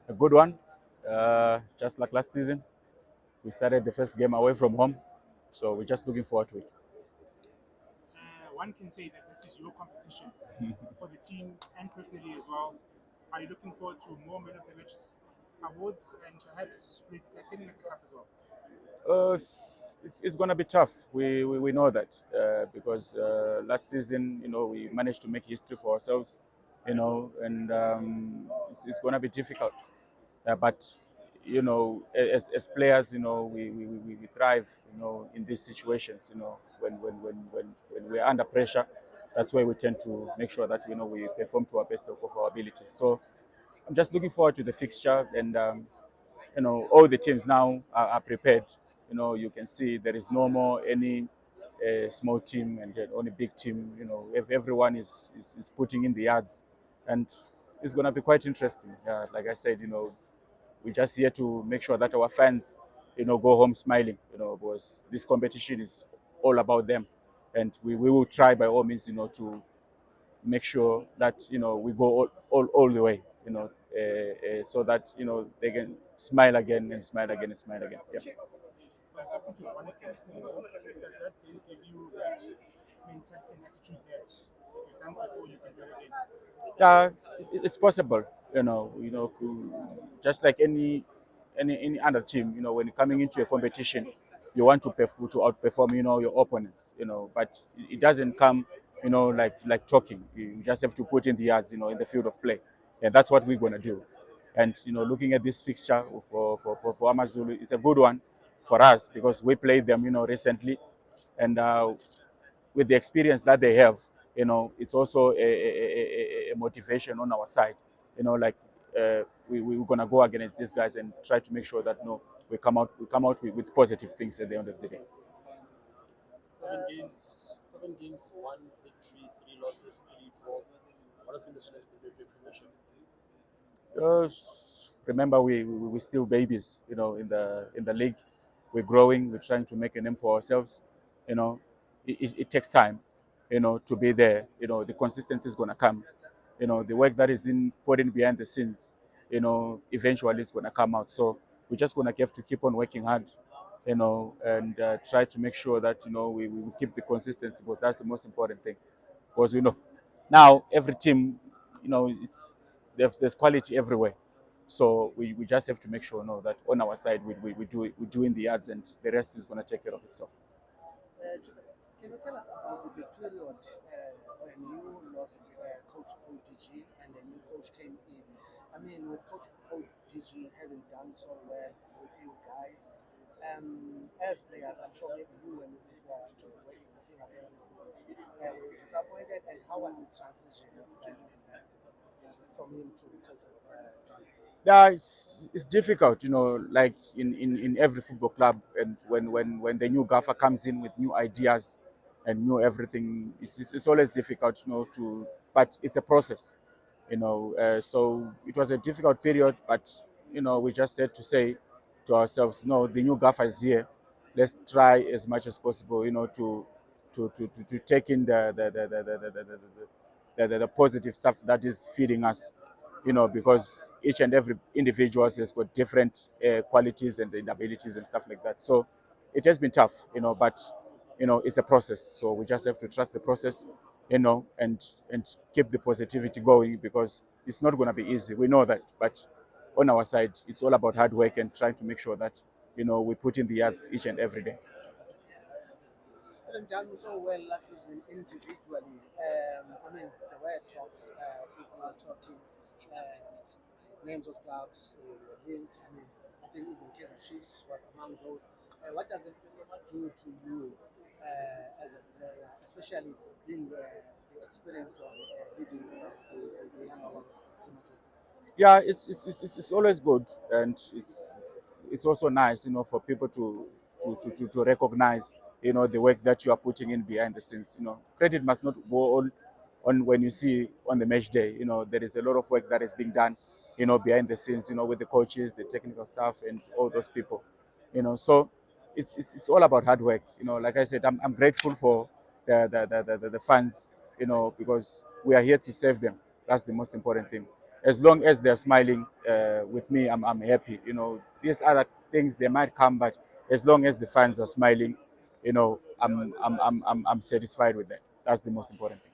A good one. Just like last season, we started the first game away from home, so we're just looking forward to it. One can say that this is your competition for the team and personally as well. Are you looking forward to more men of the match awards and perhaps retaining the cup as well? It's going to be tough. We know that because last season, we managed to make history for ourselves, and it's going to be difficult. But as players, we thrive, in these situations. When we're under pressure, that's why we tend to make sure that we perform to our best of our abilities. So I'm just looking forward to the fixture, and all the teams now are prepared. You can see there is no more any small team and then only big team. If everyone is putting in the yards, and it's going to be quite interesting. Like I said, we're just here to make sure that our fans, go home smiling, because this competition is all about them. And we will try by all means, to make sure that, we go all the way, so that, they can smile again and smile again and smile again. Yeah. Focus on one thing. Does that then give you that mentality and attitude that if you've done before, you can do it again? Yeah, it's possible. Just like any other team, when coming into a competition, you want to to outperform, your opponents, but it doesn't come, like talking. You just have to put in the yards, in the field of play, and that's what we're gonna do. And looking at this fixture for Amazulu, it's a good one for us because we played them, recently, and with the experience that they have, it's also a motivation on our side. Like we're gonna go against these guys and try to make sure that we come out with positive things at the end of the day. 7 games, 1 victory, 3 losses, 3 draws. What has been the challenge with the progression? Uh, Remember, we're still babies, in the league. We're growing. We're trying to make a name for ourselves. You know, it takes time, to be there. The consistency is gonna come. The work that is in putting behind the scenes, eventually it's gonna come out. So we're just gonna have to keep on working hard, and try to make sure that we keep the consistency. But that's the most important thing, because now every team, there's quality everywhere. So we just have to make sure that on our side we do in the yards, and the rest is going to take care of itself. Can you tell us about the period when you lost Coach ODG and the new coach came in? I mean, with Coach ODG having done so well with you guys, as players, I'm sure maybe you were looking forward to working with him again this season. Were you disappointed, and how was the transition from him to Coach John? Yeah, it's difficult, like in every football club, and when the new gaffer comes in with new ideas and new everything, it's always difficult, but it's a process, so it was a difficult period, but we just had to say to ourselves, no, the new gaffer is here. Let's try as much as possible, to take in the positive stuff that is feeding us, because each and every individual has got different qualities and abilities and stuff like that. So it has been tough, but it's a process. So we just have to trust the process, and keep the positivity going, because it's not going to be easy. We know that, but on our side, it's all about hard work and trying to make sure that we put in the yards each and every day. Having done so well last season individually, I mean, the way it talks, people are talking names of clubs, linked. I mean, I think even Kaizer Chiefs was among those. What does it do to you as a player, especially being the experienced one, leading the younger ones? Yeah, it's always good, and it's also nice, for people to recognize, the work that you are putting in behind the scenes. Credit must not go all on when you see on the match day. There is a lot of work that is being done, behind the scenes, with the coaches, the technical staff, and all those people. So it's all about hard work. Like I said, I'm grateful for the fans, because we are here to serve them. That's the most important thing. as long as they're smiling with me, I'm happy. You know, these other things they might come, but as long as the fans are smiling, you know, I'm satisfied with that. That's the most important thing.